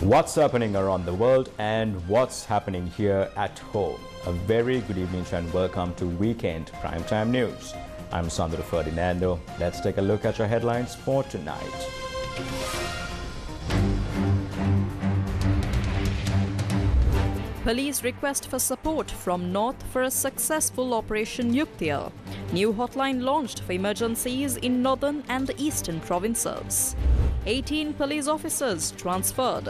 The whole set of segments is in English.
What's happening around the world and what's happening here at home? A very good evening and welcome to Weekend Primetime News. I'm Sandro Ferdinando. Let's take a look at your headlines for tonight. Police request for support from North for a successful Operation Yuktya. New hotline launched for emergencies in northern and the eastern provinces. 18 police officers transferred.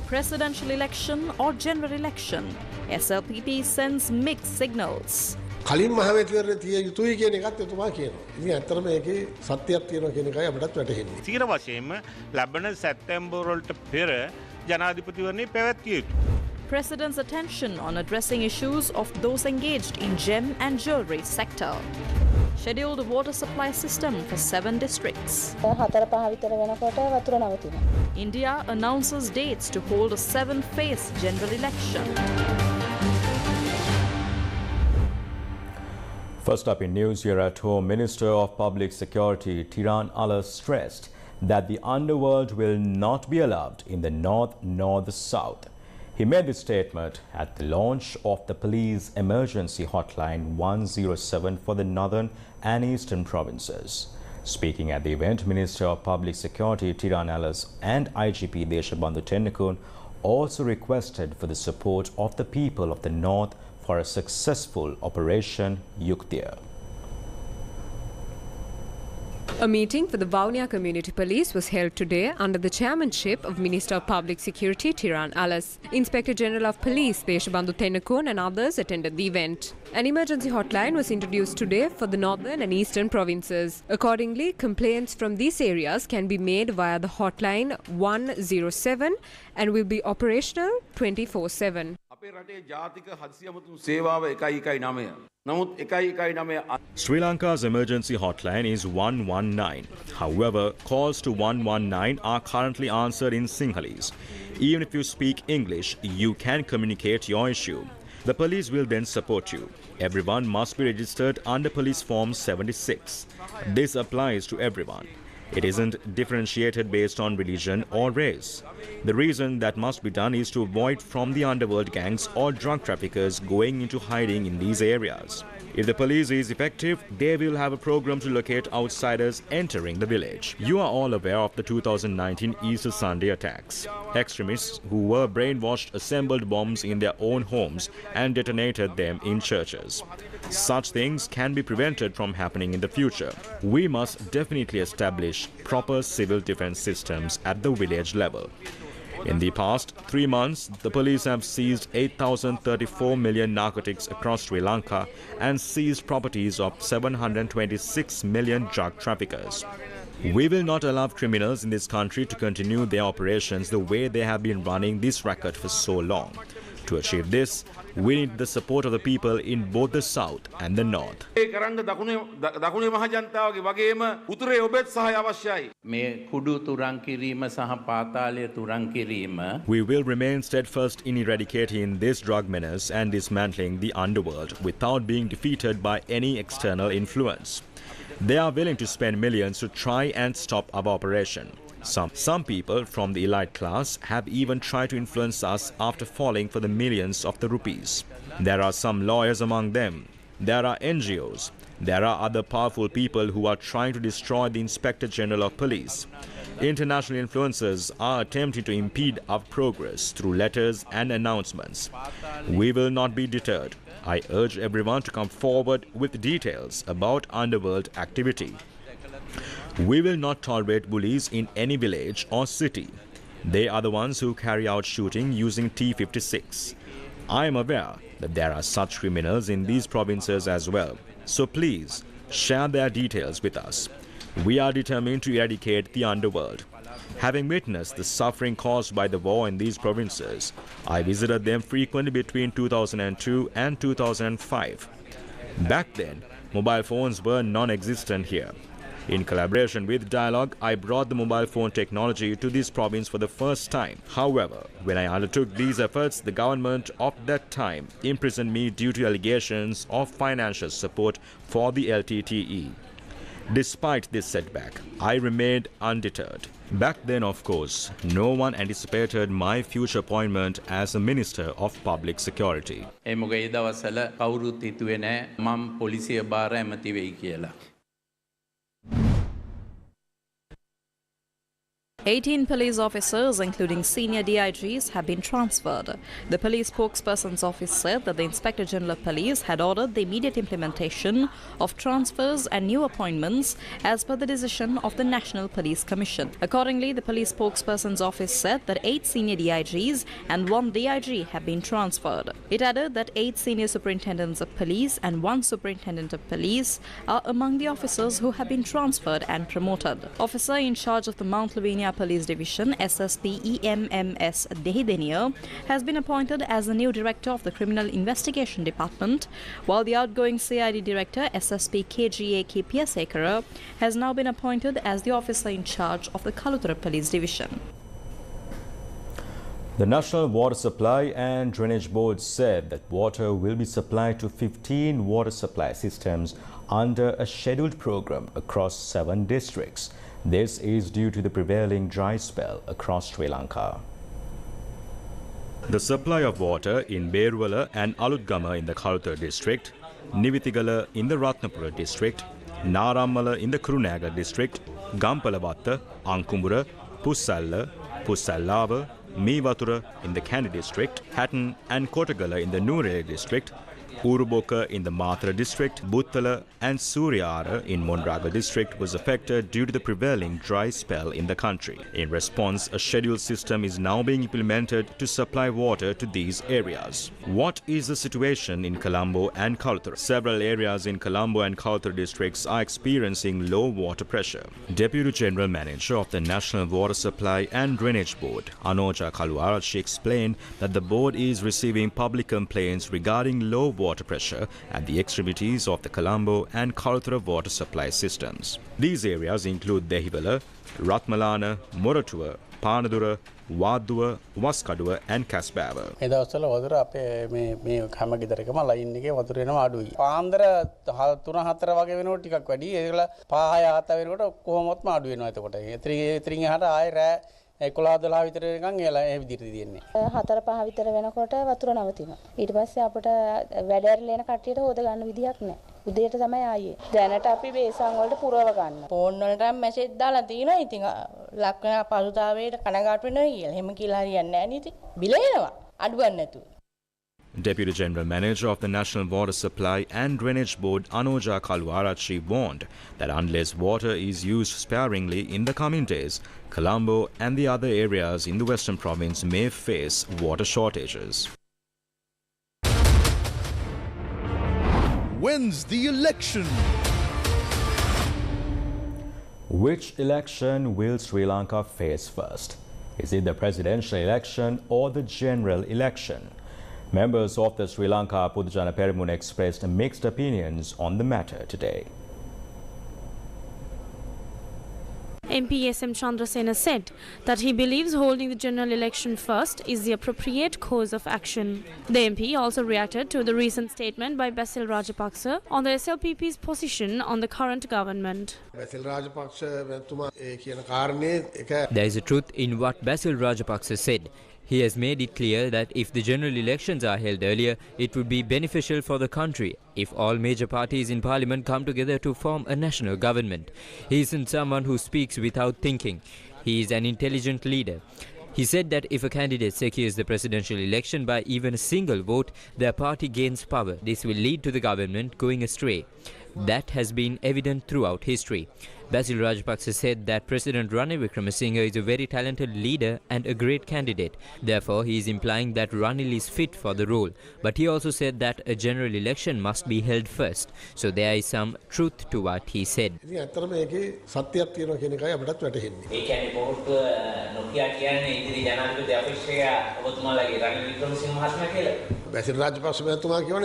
Presidential election or general election? SLPP sends mixed signals. කලින් මහමැතිවරණ තිය යුතුයි කියන එකත් එතුමා කියනවා. ඉතින් ඇත්තටම මේකේ සත්‍යයක් තියෙනවා කියන එකයි අපිටත් වැටහෙන්නේ. තීර වශයෙන්ම ලැබෙන සැප්තැම්බර් වලට පෙර ජනාධිපතිවරණය පැවැත්විය යුතුයි. President's attention on addressing issues of those engaged in gem and jewellery sector. Scheduled water supply system for 7 districts. India announces dates to hold a 7-phase general election. First up in news here at home, Minister of Public Security Tiran Allah stressed that the underworld will not be allowed in the north nor the south. He made this statement at the launch of the police emergency hotline 107 for the northern and eastern provinces. Speaking at the event, Minister of Public Security Tiran Allah and IGP Deshabandhu Tennakun also requested for the support of the people of the north for a successful Operation Yuktya. A meeting for the Vaunia Community Police was held today under the chairmanship of Minister of Public Security Tiran Allah. Inspector General of Police Deshabandhu Tennakun and others attended the event. An emergency hotline was introduced today for the northern and eastern provinces. Accordingly, complaints from these areas can be made via the hotline 107 and will be operational 24/7. Sri Lanka's emergency hotline is 119. However, calls to 119 are currently answered in Sinhalese. Even if you speak English, you can communicate your issue. The police will then support you. Everyone must be registered under Police Form 76. This applies to everyone. It isn't differentiated based on religion or race. The reason that must be done is to avoid from the underworld gangs or drug traffickers going into hiding in these areas. If the police is effective, they will have a program to locate outsiders entering the village. You are all aware of the 2019 Easter Sunday attacks. Extremists who were brainwashed assembled bombs in their own homes and detonated them in churches. Such things can be prevented from happening in the future. We must definitely establish proper civil defense systems at the village level. In the past 3 months, the police have seized 8,034 million narcotics across Sri Lanka and seized properties of 726 million drug traffickers. We will not allow criminals in this country to continue their operations the way they have been running this racket for so long. To achieve this, we need the support of the people in both the south and the north. We will remain steadfast in eradicating this drug menace and dismantling the underworld without being defeated by any external influence. They are willing to spend millions to try and stop our operation. Some people from the elite class have even tried to influence us after falling for the millions of the rupees. There are some lawyers among them. There are NGOs. There are other powerful people who are trying to destroy the Inspector General of Police. International influencers are attempting to impede our progress through letters and announcements. We will not be deterred. I urge everyone to come forward with details about underworld activity. We will not tolerate bullies in any village or city. They are the ones who carry out shooting using T-56. I am aware that there are such criminals in these provinces as well. So please, share their details with us. We are determined to eradicate the underworld. Having witnessed the suffering caused by the war in these provinces, I visited them frequently between 2002 and 2005. Back then, mobile phones were non-existent here. In collaboration with Dialogue, I brought the mobile phone technology to this province for the first time. However, when I undertook these efforts, the government of that time imprisoned me due to allegations of financial support for the LTTE. Despite this setback, I remained undeterred. Back then, of course, no one anticipated my future appointment as a Minister of Public Security. 18 police officers, including senior DIGs, have been transferred. The police spokesperson's office said that the Inspector General of Police had ordered the immediate implementation of transfers and new appointments as per the decision of the National Police Commission. Accordingly, the police spokesperson's office said that 8 senior DIGs and 1 DIG have been transferred. It added that 8 senior superintendents of police and 1 superintendent of police are among the officers who have been transferred and promoted. Officer in charge of the Mount Lavinia Police Division, SSP EMMS Dehideniya, has been appointed as the new director of the Criminal Investigation Department, while the outgoing CID director, SSP KGA Piyasekara, has now been appointed as the officer in charge of the Kalutara Police Division. The National Water Supply and Drainage Board said that water will be supplied to 15 water supply systems under a scheduled program across 7 districts. This is due to the prevailing dry spell across Sri Lanka. The supply of water in Berwala and Alutgama in the Kalutara district, Nivithigala in the Ratnapura district, Narammala in the Kurunaga district, Gampalawatta, Ankumbura, Pussalla, Pussallava, Meewatura in the Kandy district, Hatton and Kotagala in the Nurele district, Uruboka in the Mathura district, Buttala and Suryara in Mondraga district was affected due to the prevailing dry spell in the country. In response, a scheduled system is now being implemented to supply water to these areas. What is the situation in Colombo and Kalutara? Several areas in Colombo and Kalutara districts are experiencing low water pressure. Deputy General Manager of the National Water Supply and Drainage Board, Anoja Kaluarachi, explained that the board is receiving public complaints regarding low water pressure at the extremities of the Colombo and Kalutara water supply systems. These areas include Dehiwala, Ratmalana, Moratuwa, Panadura, Waduwa, Waskaduwa and Kasbawa. මේ දවස්වල වතුර අපේ මේ හැම ගෙදරකම line එකේ වතුර එනවා අඩුයි. පාන්දර 3-4 වගේ වෙනකොට ටිකක් වැඩි. ඒකල 5-6 වෙනකොට කොහොමත්ම අඩු වෙනවා එතකොට. ඉතින් එහාට ආයෙ රෑ 11-12 විතර වෙනකන් එලා ඒ විදිහට තියෙන්නේ. 4-5 විතර වෙනකොට වතුර නවතිනවා. ඊට පස්සේ අපිට වැඩ ඇරලා එන කට්ටියට හොද ගන්න විදියක් නැහැ. උදේට තමයි ආයේ. දැනට අපි බේසන් වලට පුරව ගන්න. ෆෝන් වලට මැසේජ් දාලා තිනවා. ඉතින් ලක්කන පසුතාවයට කනගාටු වෙනවා කියලා. එහෙම කියලා හරියන්නේ නැහැ නේ ඉතින්. බිල එනවා. අඩුවක් නැතුව. Deputy General Manager of the National Water Supply and Drainage Board, Anoja Kaluarachi, warned that unless water is used sparingly in the coming days, Colombo and the other areas in the Western Province may face water shortages. When's the election? Which election will Sri Lanka face first? Is it the presidential election or the general election? Members of the Sri Lanka Pudujana Peramuna expressed mixed opinions on the matter today. MP SM Chandrasena said that he believes holding the general election first is the appropriate course of action. The MP also reacted to the recent statement by Basil Rajapaksa on the SLPP's position on the current government. There is a truth in what Basil Rajapaksa said. He has made it clear that if the general elections are held earlier, it would be beneficial for the country if all major parties in parliament come together to form a national government. He isn't someone who speaks without thinking. He is an intelligent leader. He said that if a candidate secures the presidential election by even a single vote, their party gains power. This will lead to the government going astray. That has been evident throughout history. Basil Rajapaksa said that President Ranil Wickremesinghe is a very talented leader and a great candidate. Therefore, he is implying that Ranil is fit for the role. But he also said that a general election must be held first. So there is some truth to what he said.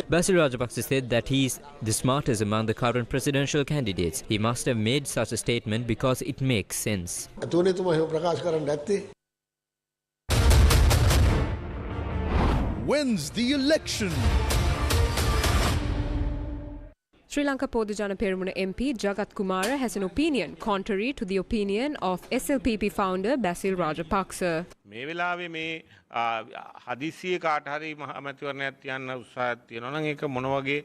Basil Rajapaksa said that he is the smartest among the current presidential candidates. He must have made such a statement because it makes sense. When's the election? Sri Lanka Podujana Peramuna MP Jagat Kumara has an opinion contrary to the opinion of SLPP founder Basil Rajapaksa. මේ වෙලාවේ මේ හදිසියේ කාට හරි මහමැතිවරණයක් තියන්න උත්සාහයක් තියෙනවා නම් ඒක මොන වගේ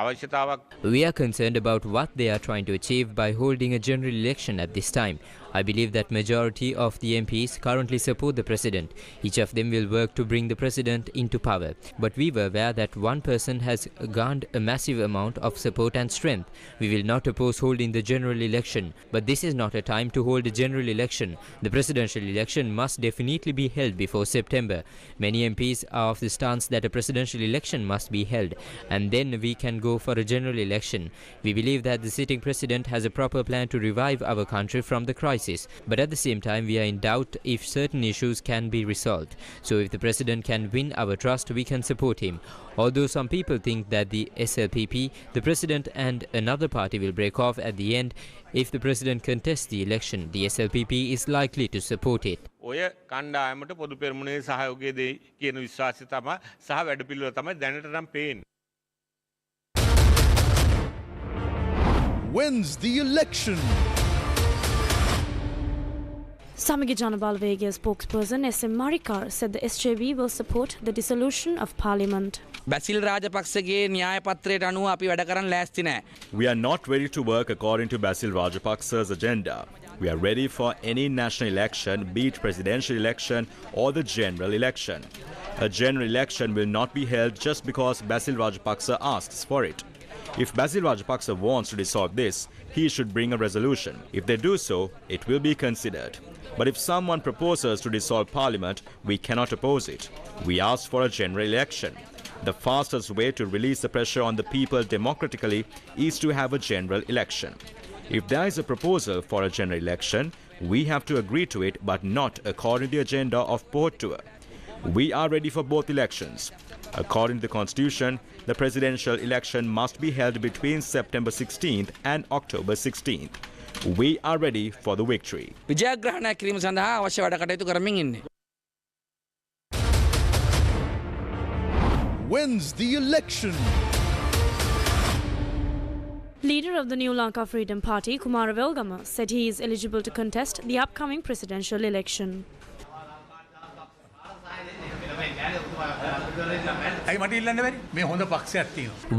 අවශ්‍යතාවක් We are concerned about what they are trying to achieve by holding a general election at this time. I believe that majority of the MPs currently support the president. Each of them will work to bring the president into power. But we were aware that one person has garnered a massive amount of support and strength. We will not oppose holding the general election. But this is not a time to hold a general election. The presidential election must definitely be held before September. Many MPs are of the stance that a presidential election must be held and then we can go for a general election. We believe that the sitting president has a proper plan to revive our country from the crisis. But at the same time, we are in doubt if certain issues can be resolved. So if the president can win our trust, we can support him. Although some people think that the SLPP, the president and another party will break off at the end, if the president contests the election, the SLPP is likely to support it. ඔය කණ්ඩායමට පොදු පෙරමුණේ සහයෝගය දෙයි කියන විශ්වාසය තමයි සහ වැඩපිළිවෙල තමයි දැනට නම් පේන්නේ. Wins the election. Samagi Janabalvegia spokesperson SM Marikar said the SJB will support the dissolution of parliament. Basil Rajapaksaගේ න්‍යාය පත්‍රයට අනුව අපි වැඩ කරන්න ලෑස්ති නැහැ. We are not ready to work according to Basil Rajapaksa's agenda. We are ready for any national election, be it presidential election or the general election. A general election will not be held just because Basil Rajapaksa asks for it. If Basil Rajapaksa wants to dissolve this, he should bring a resolution. If they do so, it will be considered. But if someone proposes to dissolve parliament, we cannot oppose it. We ask for a general election. The fastest way to release the pressure on the people democratically is to have a general election. If there is a proposal for a general election, we have to agree to it, but not according to the agenda of Port Tour. We are ready for both elections. According to the Constitution, the presidential election must be held between September 16th and October 16th. We are ready for the victory. විජයග්‍රහණය කිරීම සඳහා අවශ්‍ය වැඩ කටයුතු කරමින් ඉන්නේ. Wins the election. Leader of the New Lanka Freedom Party, Kumara Welgama, said he is eligible to contest the upcoming presidential election.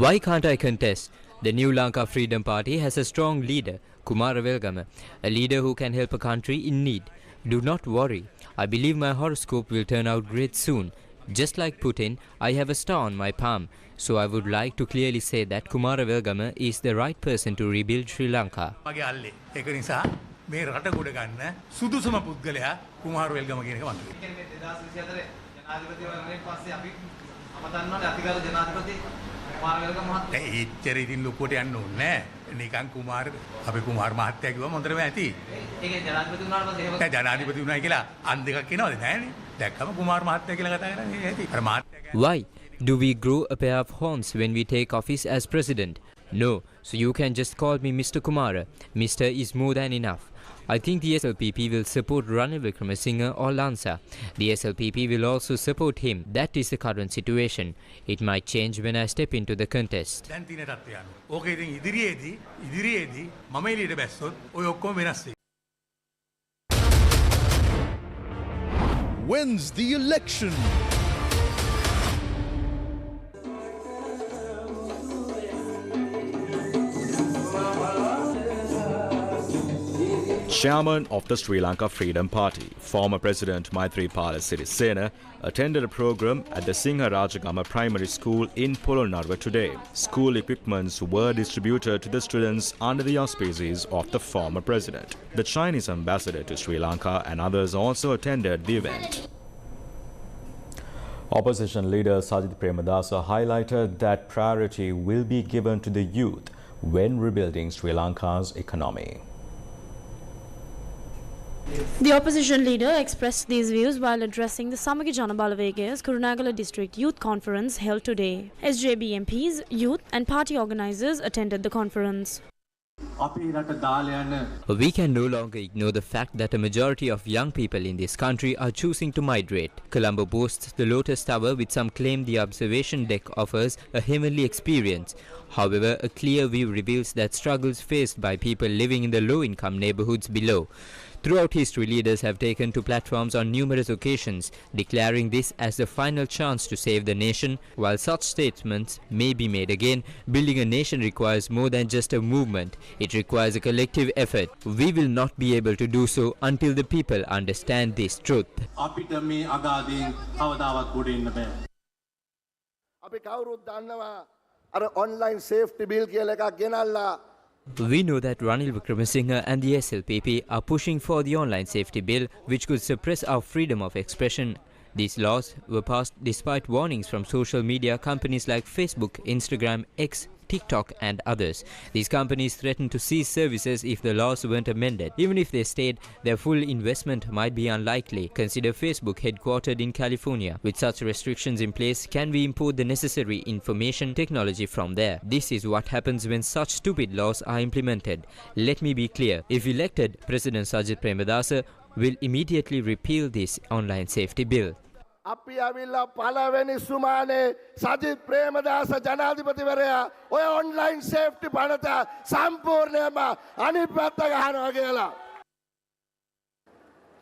Why can't I contest? The New Lanka Freedom Party has a strong leader, Kumara Welgama, a leader who can help a country in need. Do not worry. I believe my horoscope will turn out great soon. Just like Putin, I have a star on my palm. So I would like to clearly say that Kumara Welgama is the right person to rebuild Sri Lanka. මේ රට ගොඩ ගන්න සුදුසුම පුද්ගලයා කුමාර වෙල්ගම කියන එක මම කියනවා. 2024 ජනාධිපතිවරණයෙන් පස්සේ අපි අපතන්නවනේ අතිගාල ජනාධිපති කුමාර වෙල්ගම මහත්තයා. ඒ ඉච්චර ඉතින් ලොකුවට යන්න ඕනේ නෑ. නිකන් කුමාර අපි කුමාර මහත්තයා කිව්වම හොඳටම ඇති. ඒකේ ජනාධිපති වුණාට පස්සේ එහෙම නෑ ජනාධිපති වුණා කියලා අන් දෙකක් එනවද නෑනේ. දැක්කම කුමාර මහත්තයා කියලා කතා කරන්නේ ඇති. අර මහත්තයා. Why do we grow a pair of horns when we take office as president? No, so you can just call me Mr. Kumara. Mr. is more than enough. I think the SLPP will support Ranil Wickremesinghe or Lansa. The SLPP will also support him. That is the current situation. It might change when I step into the contest. දැන් තියෙන තත්ත්වය අනුව. ඕකේ ඉතින් ඉදිරියේදී මම එළියට බැස්සොත් ඔය ඔක්කොම වෙනස් වෙයි. Wins the election. Chairman of the Sri Lanka Freedom Party, former President Maithripala Sirisena, attended a program at the Sinharajagama Primary School in Polonnaruwa today. School equipments were distributed to the students under the auspices of the former president. The Chinese ambassador to Sri Lanka and others also attended the event. Opposition leader Sajid Premadasa highlighted that priority will be given to the youth when rebuilding Sri Lanka's economy. The opposition leader expressed these views while addressing the Samagi Janabalvegia's Kurunegala District Youth Conference held today. SJB MPs, youth and party organisers attended the conference. We can no longer ignore the fact that a majority of young people in this country are choosing to migrate. Colombo boasts the Lotus Tower, which some claim the observation deck offers a heavenly experience. However, a clear view reveals that struggles faced by people living in the low-income neighborhoods below. Throughout history, leaders have taken to platforms on numerous occasions, declaring this as the final chance to save the nation. While such statements may be made again, building a nation requires more than just a movement. It requires a collective effort. We will not be able to do so until the people understand this truth. Online safety bill We know that Ranil Wickremesinghe and the SLPP are pushing for the online safety bill, which could suppress our freedom of expression. These laws were passed despite warnings from social media companies like Facebook, Instagram, X, TikTok and others. These companies threatened to cease services if the laws weren't amended. Even if they stayed, their full investment might be unlikely. Consider Facebook, headquartered in California. With such restrictions in place, can we import the necessary information technology from there? This is what happens when such stupid laws are implemented. Let me be clear. If elected, President Sajid Premadasa will immediately repeal this online safety bill. අපි ඇවිල්ලා පළවෙනි සුමානේ සජිත් ප්‍රේමදාස ජනාධිපතිවරයා ඔය online safety පනත සම්පූර්ණයෙන්ම අනිත් පැත්ත ගහනවා කියලා.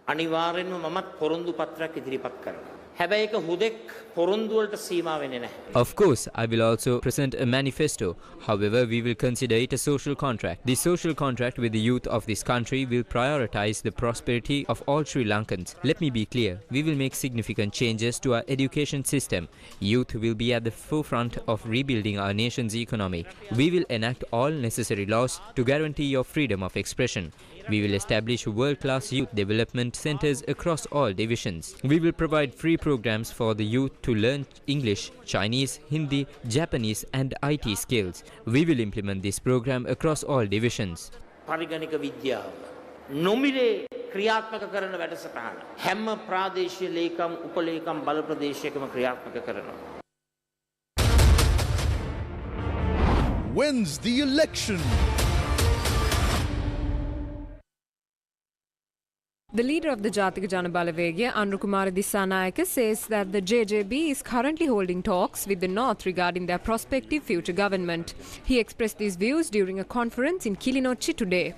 අනිවාර්යෙන්ම මමත් පොරොන්දු පත්‍රයක් ඉදිරිපත් කරනවා. හැබැයි ඒක හුදෙක් පොරොන්දු වලට සීමා වෙන්නේ නැහැ. Of course, I will also present a manifesto. However, we will consider it a social contract. The social contract with the youth of this country will prioritize the prosperity of all Sri Lankans. Let me be clear. We will make significant changes to our education system. Youth will be at the forefront of rebuilding our nation's economy. We will enact all necessary laws to guarantee your freedom of expression. We will establish world-class youth development centers across all divisions. We will provide free programs for the youth to learn English, Chinese, Hindi, Japanese and IT skills. We will implement this program across all divisions. පරිගණක විද්‍යාව නොමිලේ ක්‍රියාත්මක කරන වැඩසටහන හැම ප්‍රාදේශීය ලේකම් උපලේකම් බල ප්‍රදේශයකම ක්‍රියාත්මක කරනවා. Wins the election. The leader of the Jatika Jana Balawegaya, Kumara Welgama, says that the JJB is currently holding talks with the North regarding their prospective future government. He expressed these views during a conference in Kilinochchi today.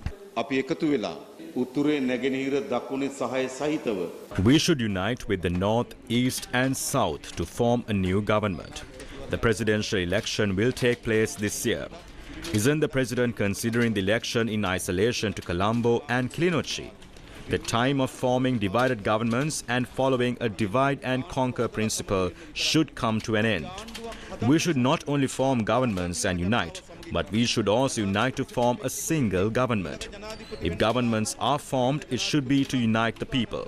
We should unite with the North, East and South to form a new government. The presidential election will take place this year. Isn't the president considering the election in isolation to Colombo and Kilinochchi? The time of forming divided governments and following a divide and conquer principle should come to an end. We should not only form governments and unite, but we should also unite to form a single government. If governments are formed, it should be to unite the people.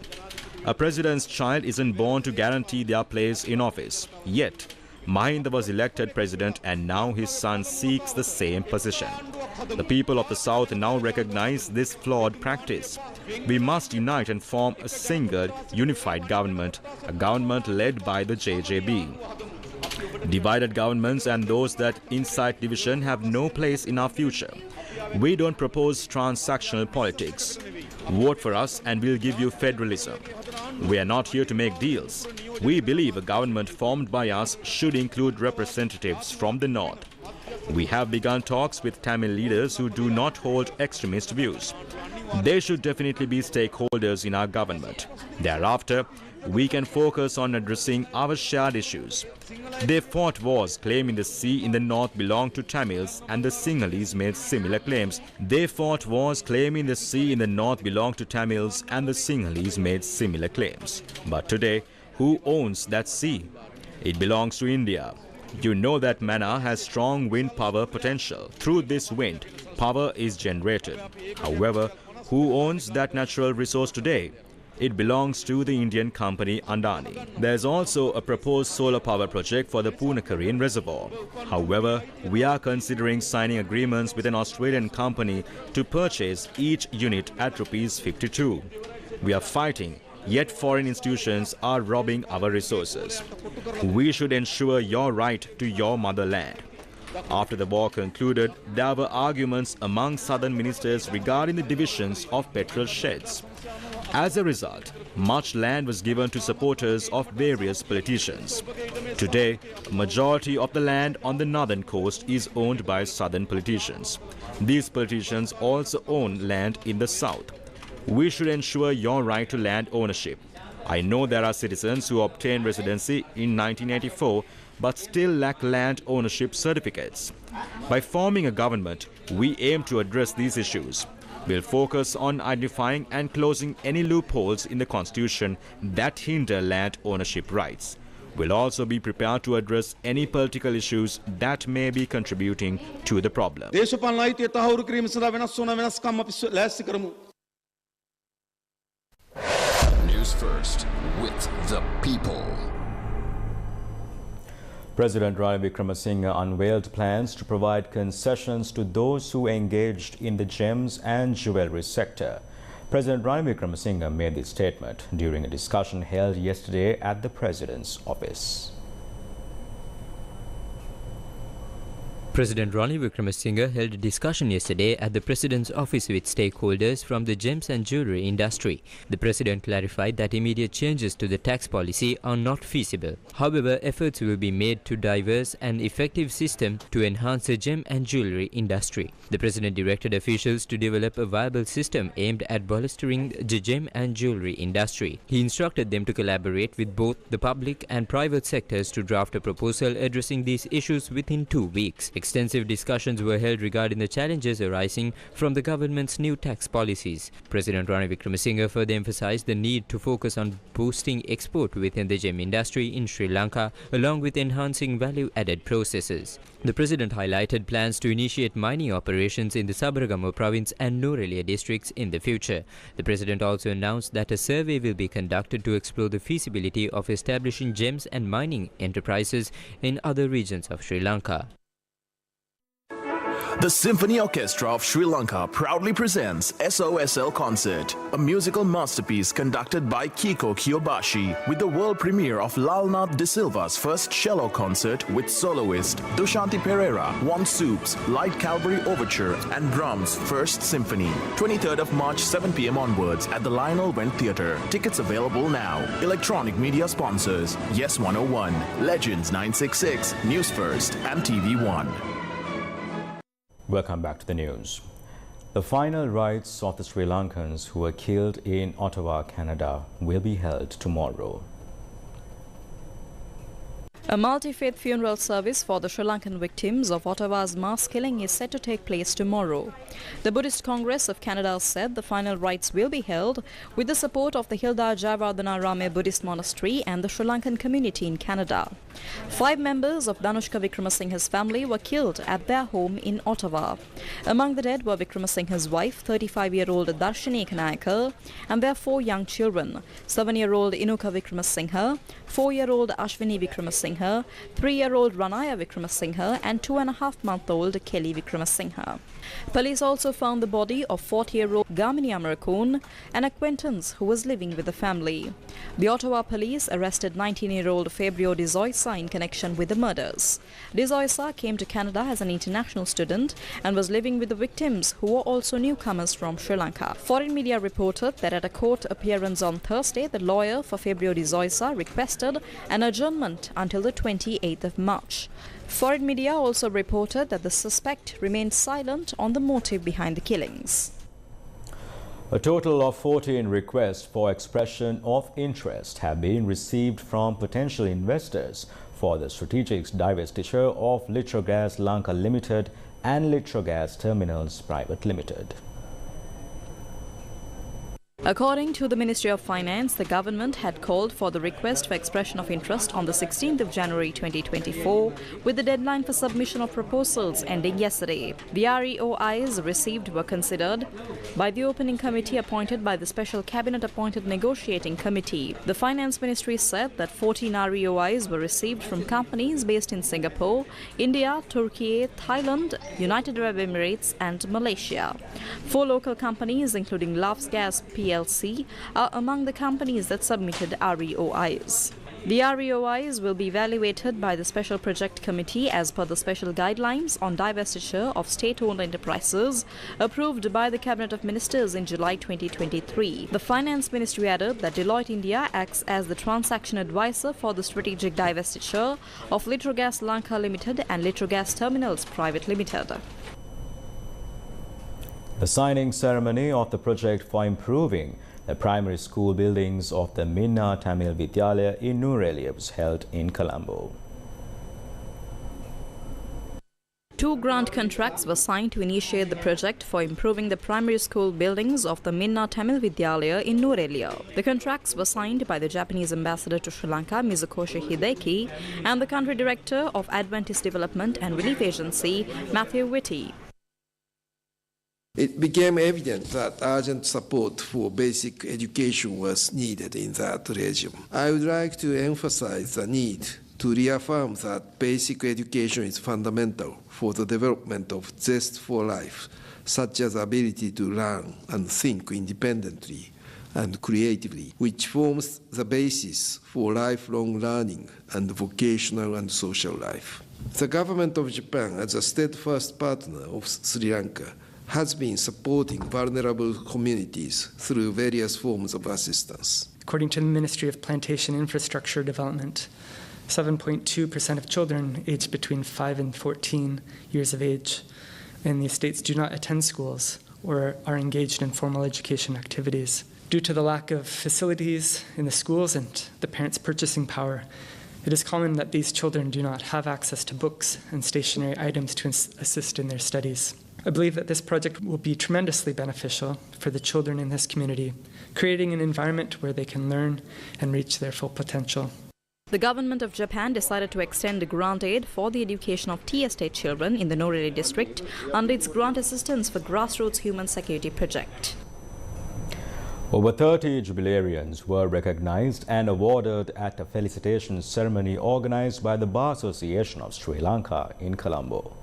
A president's child isn't born to guarantee their place in office. Yet, Mahinda was elected president and now his son seeks the same position. The people of the South now recognize this flawed practice. We must unite and form a single, unified government, a government led by the JJB. Divided governments and those that incite division have no place in our future. We don't propose transactional politics. Vote for us and we'll give you federalism. We are not here to make deals. We believe a government formed by us should include representatives from the North. We have begun talks with Tamil leaders who do not hold extremist views. They should definitely be stakeholders in our government. Thereafter, we can focus on addressing our shared issues. They fought wars claiming the sea in the north belonged to Tamils and the Sinhalese made similar claims. They fought wars claiming the sea in the north belonged to Tamils and the Sinhalese made similar claims. But today, who owns that sea? It belongs to India. You know that Manna has strong wind power potential. Through this wind, power is generated. However, who owns that natural resource today? It belongs to the Indian company Adani. There's also a proposed solar power project for the Punakarin reservoir. However, we are considering signing agreements with an Australian company to purchase each unit at ₹52. We are fighting, yet foreign institutions are robbing our resources. We should ensure your right to your motherland. After the war concluded, there were arguments among southern ministers regarding the divisions of petrol sheds. As a result, much land was given to supporters of various politicians. Today, a majority of the land on the northern coast is owned by southern politicians. These politicians also own land in the south. We should ensure your right to land ownership. I know there are citizens who obtained residency in 1984 but still lack land ownership certificates. By forming a government, we aim to address these issues. We'll focus on identifying and closing any loopholes in the Constitution that hinder land ownership rights. We'll also be prepared to address any political issues that may be contributing to the problem. Newsfirst with the people. President Ranil Wickremesinghe unveiled plans to provide concessions to those who engaged in the gems and jewellery sector. President Ranil Wickremesinghe made this statement during a discussion held yesterday at the President's office. President Ranil Wickremesinghe held a discussion yesterday at the President's office with stakeholders from the gems and jewellery industry. The President clarified that immediate changes to the tax policy are not feasible. However, efforts will be made to diverse and effective system to enhance the gem and jewellery industry. The President directed officials to develop a viable system aimed at bolstering the gem and jewellery industry. He instructed them to collaborate with both the public and private sectors to draft a proposal addressing these issues within 2 weeks. Extensive discussions were held regarding the challenges arising from the government's new tax policies. President Ranil Wickremesinghe further emphasized the need to focus on boosting export within the gem industry in Sri Lanka, along with enhancing value-added processes. The President highlighted plans to initiate mining operations in the Sabaragamuwa province and Nuwara districts in the future. The President also announced that a survey will be conducted to explore the feasibility of establishing gems and mining enterprises in other regions of Sri Lanka. The Symphony Orchestra of Sri Lanka proudly presents SOSL Concert, a musical masterpiece conducted by Kiko Kiyobashi with the world premiere of Lalnath De Silva's first cello concert with soloist Dushanti Pereira, One Soups, Light Cavalry Overture and Drums First Symphony. 23rd of March 7 p.m. onwards at the Lionel Wendt Theatre. Tickets available now. Electronic media sponsors: Yes 101, Legends 966, Newsfirst and TV1. Welcome back to the news. The final rites of the Sri Lankans who were killed in Ottawa, Canada will be held tomorrow. A multi-faith funeral service for the Sri Lankan victims of Ottawa's mass killing is set to take place tomorrow. The Buddhist Congress of Canada said the final rites will be held with the support of the Hilda Jayawardhanarame Buddhist Monastery and the Sri Lankan community in Canada. 5 members of Danushka Wickremesinghe's family were killed at their home in Ottawa. Among the dead were Wickremesinghe's wife, 35-year-old Darshini Kanayaka, and their 4 young children, 7-year-old Inuka Wickremesinghe, 4-year-old Ashwini Wickremesinghe, 3-year-old Ranaya Wickremesinghe and 2.5-month-old Kelly Wickremesinghe. Police also found the body of 40-year-old Gamini Amarakun, an acquaintance who was living with the family. The Ottawa police arrested 19-year-old Fabio De Zoysa in connection with the murders. De Zoysa came to Canada as an international student and was living with the victims, who were also newcomers from Sri Lanka. Foreign media reported that at a court appearance on Thursday, the lawyer for Fabio De Zoysa requested an adjournment until the 28th of March. Foreign media also reported that the suspect remained silent on the motive behind the killings. A total of 14 requests for expression of interest have been received from potential investors for the strategic divestiture of Litrogas Lanka Limited and Litrogas Terminals Private Limited. According to the Ministry of Finance, the government had called for the request for expression of interest on the 16th of January 2024, with the deadline for submission of proposals ending yesterday. The REOIs received were considered by the opening committee appointed by the Special Cabinet-appointed Negotiating Committee. The Finance Ministry said that 14 REOIs were received from companies based in Singapore, India, Turkey, Thailand, United Arab Emirates and Malaysia. 4 local companies, including Loves Gas PLC, are among the companies that submitted REOIs. The REOIs will be evaluated by the Special Project Committee as per the special guidelines on divestiture of state-owned enterprises approved by the Cabinet of Ministers in July 2023. The Finance Ministry added that Deloitte India acts as the transaction advisor for the strategic divestiture of Litrogas Lanka Limited and Litrogas Terminals Private Limited. The signing ceremony of the project for improving the primary school buildings of the Minna Tamil Vidyalaya in Nuwara was held in Colombo. 2 grant contracts were signed to initiate the project for improving the primary school buildings of the Minna Tamil Vidyalaya in Nuwara. The contracts were signed by the Japanese ambassador to Sri Lanka, Mizukoshi Hideki, and the country director of Adventist Development and Relief Agency, Matthew Whitty. It became evident that urgent support for basic education was needed in that region. I would like to emphasize the need to reaffirm that basic education is fundamental for the development of zest for life, such as ability to learn and think independently and creatively, which forms the basis for lifelong learning and vocational and social life. The government of Japan, as a steadfast partner of Sri Lanka, has been supporting vulnerable communities through various forms of assistance. According to the Ministry of Plantation Infrastructure Development, 7.2% of children aged between 5 and 14 years of age in the estates do not attend schools or are engaged in formal education activities. Due to the lack of facilities in the schools and the parents' purchasing power, it is common that these children do not have access to books and stationary items to assist in their studies. I believe that this project will be tremendously beneficial for the children in this community, creating an environment where they can learn and reach their full potential. The government of Japan decided to extend grant aid for the education of tea estate children in the Nuwara district under its grant assistance for grassroots human security project. Over 30 jubilarians were recognized and awarded at a felicitation ceremony organized by the Bar Association of Sri Lanka in Colombo.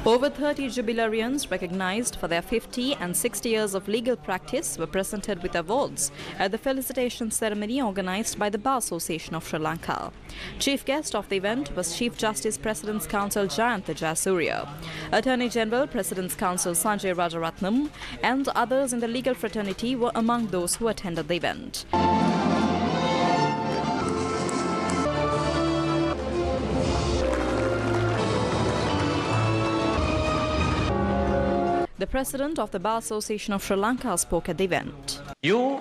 Over 30 jubilarians recognized for their 50 and 60 years of legal practice were presented with awards at the felicitation ceremony organized by the Bar Association of Sri Lanka. Chief guest of the event was Chief Justice President's Counsel Jayantha Jayasuriya, Attorney General President's Counsel Sanjay Rajaratnam, and others in the legal fraternity were among those who attended the event. The president of the Bar Association of Sri Lanka spoke at the event. You,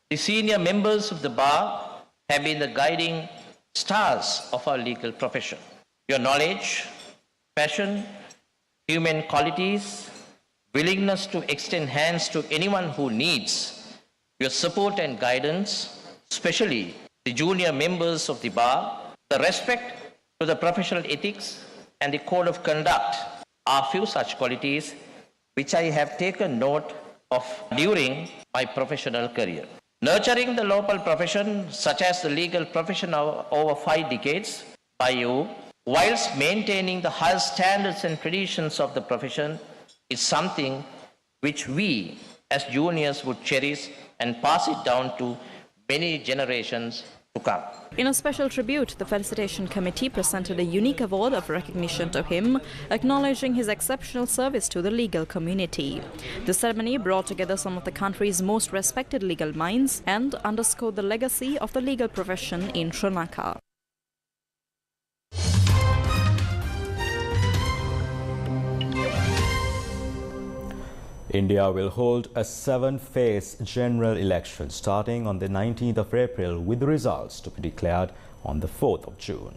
the senior members of the bar, have been the guiding stars of our legal profession. Your knowledge, passion, human qualities, willingness to extend hands to anyone who needs your support and guidance, especially the junior members of the bar, the respect to the professional ethics and the code of conduct are few such qualities which I have taken note of during my professional career. Nurturing the local profession, such as the legal profession over 5 decades by you, whilst maintaining the highest standards and traditions of the profession, is something which we as juniors would cherish and pass it down to many generations to come. In a special tribute, the Felicitation Committee presented a unique award of recognition to him, acknowledging his exceptional service to the legal community. The ceremony brought together some of the country's most respected legal minds and underscored the legacy of the legal profession in Sri Lanka. India will hold a 7-phase general election starting on the 19th of April with the results to be declared on the 4th of June.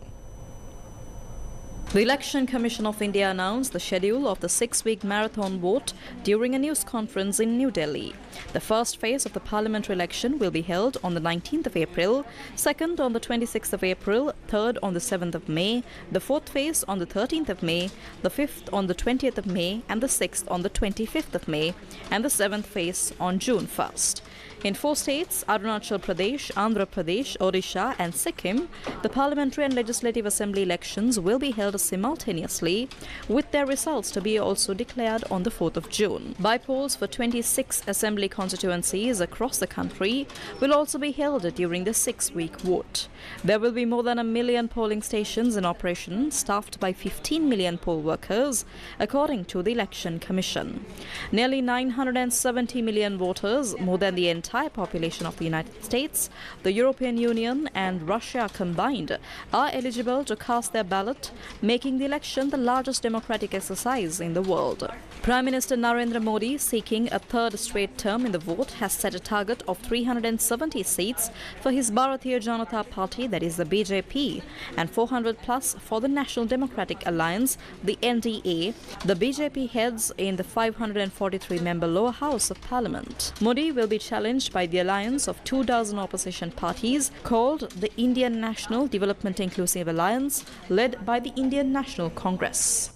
The Election Commission of India announced the schedule of the 6-week marathon vote during a news conference in New Delhi. The first phase of the parliamentary election will be held on the 19th of April, second on the 26th of April, third on the 7th of May, the fourth phase on the 13th of May, the fifth on the 20th of May, and the sixth on the 25th of May, and the seventh phase on June 1st. In 4 states, Arunachal Pradesh, Andhra Pradesh, Odisha and Sikkim, the parliamentary and legislative assembly elections will be held simultaneously, with their results to be also declared on the 4th of June. By-polls for 26 assembly constituencies across the country will also be held during the 6-week vote. There will be more than 1 million polling stations in operation, staffed by 15 million poll workers, according to the Election Commission. Nearly 970 million voters, more than the entire population of the United States, the European Union and Russia combined, are eligible to cast their ballot, making the election the largest democratic exercise in the world. Prime Minister Narendra Modi, seeking a 3rd straight term in the vote, has set a target of 370 seats for his Bharatiya Janata Party, that is the BJP, and 400 plus for the National Democratic Alliance, the NDA. The BJP heads in the 543-member lower house of Parliament. Modi will be challenged by the alliance of 24 opposition parties called the Indian National Development Inclusive Alliance, led by the Indian National Congress.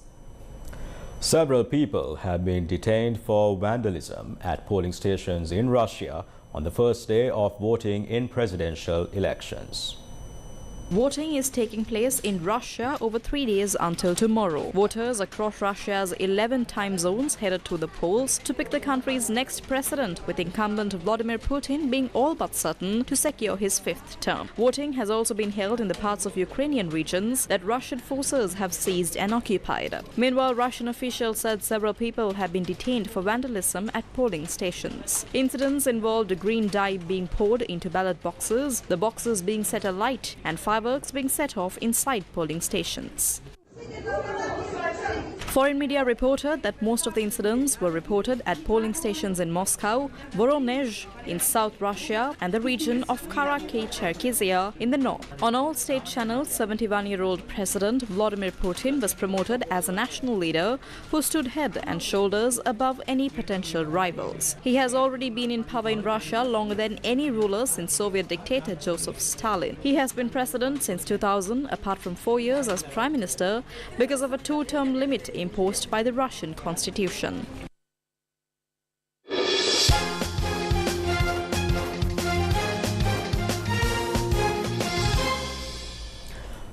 Several people have been detained for vandalism at polling stations in Russia on the first day of voting in presidential elections. Voting is taking place in Russia over 3 days until tomorrow. Voters across Russia's 11 time zones headed to the polls to pick the country's next president, with incumbent Vladimir Putin being all but certain to secure his 5th term. Voting has also been held in the parts of Ukrainian regions that Russian forces have seized and occupied. Meanwhile, Russian officials said several people have been detained for vandalism at polling stations. Incidents involved green dye being poured into ballot boxes, the boxes being set alight, and fireworks being set off inside polling stations. Foreign media reported that most of the incidents were reported at polling stations in Moscow, Voronezh in South Russia and the region of Karachay-Cherkessia in the north. On all state channels, 71-year-old President Vladimir Putin was promoted as a national leader who stood head and shoulders above any potential rivals. He has already been in power in Russia longer than any ruler since Soviet dictator Joseph Stalin. He has been president since 2000, apart from 4 years as prime minister, because of a 2-term limit imposed by the Russian constitution.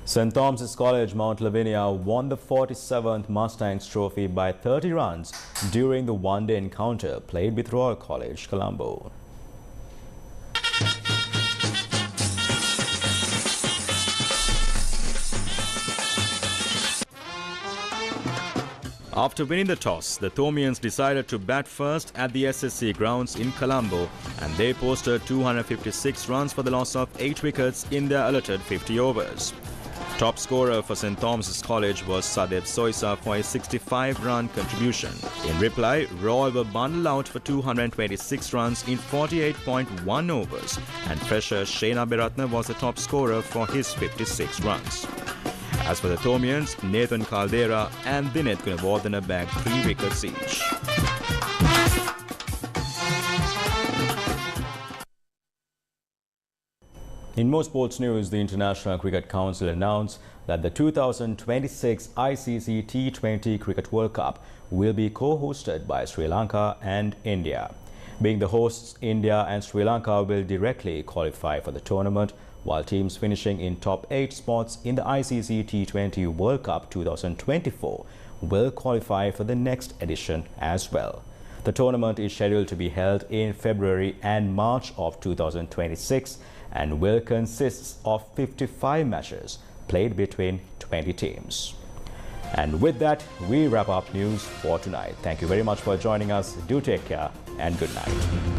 St. Thomas's College, Mount Lavinia won the 47th Mustangs Trophy by 30 runs during the one-day encounter played with Royal College, Colombo. After winning the toss, the Thomians decided to bat first at the SSC grounds in Colombo, and they posted 256 runs for the loss of 8 wickets in their allotted 50 overs. Top scorer for St. Thomas's College was Sadeb Soisa for a 65-run contribution. In reply, Royal were bundled out for 226 runs in 48.1 overs, and fresher Shane Abiratna was the top scorer for his 56 runs. As for the Thomians, Nathan Caldera and Dinet Gunawardena bagged 3 wickets each. In more sports news, the International Cricket Council announced that the 2026 ICC T20 Cricket World Cup will be co-hosted by Sri Lanka and India. Being the hosts, India and Sri Lanka will directly qualify for the tournament, while teams finishing in top 8 spots in the ICC T20 World Cup 2024 will qualify for the next edition as well. The tournament is scheduled to be held in February and March of 2026 and will consist of 55 matches played between 20 teams. And with that, we wrap up news for tonight. Thank you very much for joining us. Do take care and good night.